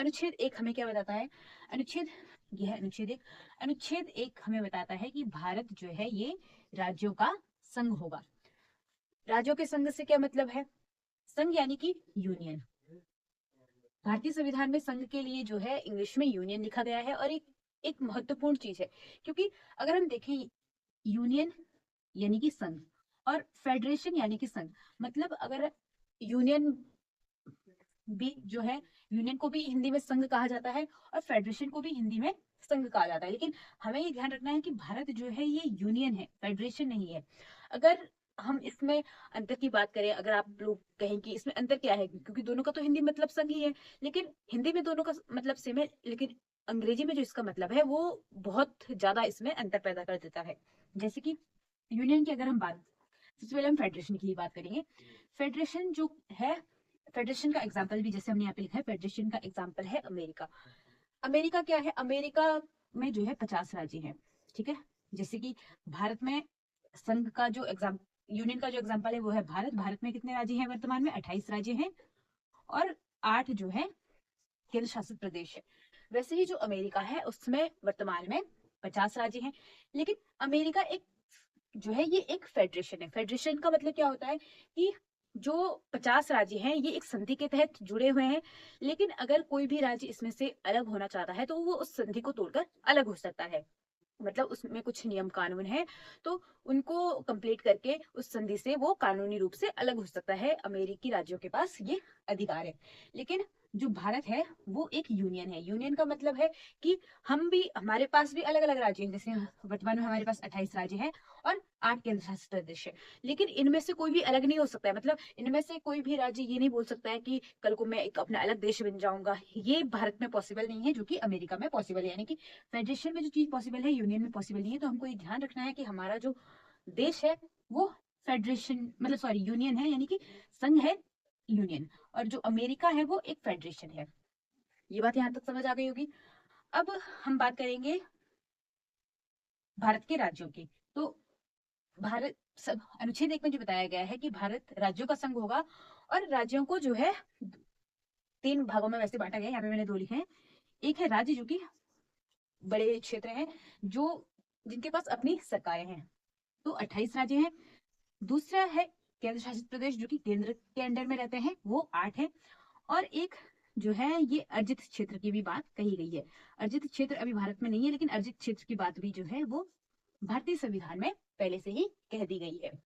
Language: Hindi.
अनुच्छेद एक हमें क्या बताता है? अनुच्छेद ये है अनुच्छेद एक। अनुच्छेद एक हमें बताता है कि भारत जो है ये राज्यों का संघ होगा। राज्यों के संघ से क्या मतलब है? संघ यानी कि यूनियन। भारतीय संविधान में संघ के लिए जो है इंग्लिश में यूनियन लिखा गया है, और एक एक महत्वपूर्ण चीज है, क्योंकि अगर हम देखें यूनियन यानी कि संघ और फेडरेशन यानी कि संघ, मतलब अगर यूनियन भी जो है, यूनियन को भी हिंदी में संघ कहा जाता है और फेडरेशन को भी हिंदी में संघ कहा जाता है, लेकिन हमें ये ध्यान रखना है कि भारत जो है ये यूनियन है, फेडरेशन नहीं है। अगर हम इसमें अंतर की बात करें, अगर आप लोग कहें कि इसमें अंतर क्या है, क्योंकि दोनों का तो हिंदी मतलब संघ ही है, लेकिन हिंदी में दोनों का मतलब सेम है, लेकिन अंग्रेजी में जो इसका मतलब है वो बहुत ज्यादा इसमें अंतर पैदा कर देता है। जैसे कि यूनियन की अगर हम बात, सबसे पहले हम फेडरेशन की ही बात करेंगे। फेडरेशन जो है, फेडरेशन का एग्जाम्पल भी जैसे हमने यहाँ पे लिखा है, फेडरेशन का एग्जाम्पल है अमेरिका। अमेरिका क्या है? अमेरिका में जो है 50 राज्य हैं, ठीक है। जैसे कि भारत में संघ का जो एग्जाम, यूनियन का जो एग्जाम्पल है वो है भारत। भारत में कितने राज्य हैं वर्तमान में? 28 राज्य हैं, और 8 जो है केंद्र शासित प्रदेश है। वैसे ही जो अमेरिका है उसमें वर्तमान में 50 राज्य हैं, लेकिन अमेरिका एक जो है ये एक फेडरेशन है। फेडरेशन का मतलब क्या होता है कि जो 50 राज्य हैं ये एक संधि के तहत जुड़े हुए हैं, लेकिन अगर कोई भी राज्य इसमें से अलग होना चाहता है तो वो उस संधि को तोड़कर अलग हो सकता है। मतलब उसमें कुछ नियम कानून है, तो उनको कंप्लीट करके उस संधि से वो कानूनी रूप से अलग हो सकता है। अमेरिकी राज्यों के पास ये अधिकार है। लेकिन जो भारत है वो एक यूनियन है। यूनियन का मतलब है कि हम भी, हमारे पास भी अलग अलग राज्य हैं, जैसे वर्तमान में हमारे पास 28 राज्य हैं और 8 केंद्र शासित प्रदेश है, लेकिन इनमें से कोई भी अलग नहीं हो सकता है। मतलब इनमें से कोई भी राज्य ये नहीं बोल सकता है कि कल को मैं एक अपना अलग देश बन जाऊंगा। ये भारत में पॉसिबल नहीं है, जो कि अमेरिका में पॉसिबल है। यानी कि फेडरेशन में जो चीज पॉसिबल है यूनियन में पॉसिबल नहीं है। तो हमको ये ध्यान रखना है कि हमारा जो देश है वो फेडरेशन मतलब सॉरी यूनियन है, यानी कि संघ है, यूनियन। और जो अमेरिका है वो एक फेडरेशन है। ये बात यहाँ तक समझ आ गई होगी। अब हम बात करेंगे भारत के राज्यों की। तो भारत सब अनुच्छेद एक में जो बताया गया है कि भारत राज्यों का संघ होगा, और राज्यों को जो है 3 भागों में वैसे बांटा गया है। यहाँ पे मैंने 2 लिखे हैं। एक है राज्य, जो कि बड़े क्षेत्र हैं, जो जिनके पास अपनी सरकारें हैं, तो 28 राज्य हैं। दूसरा है केंद्र शासित प्रदेश, जो कि केंद्र के अंडर में रहते हैं, वो 8 है। और एक जो है ये अर्जित क्षेत्र की भी बात कही गई है। अर्जित क्षेत्र अभी भारत में नहीं है, लेकिन अर्जित क्षेत्र की बात भी जो है वो भारतीय संविधान में पहले से ही कह दी गई है।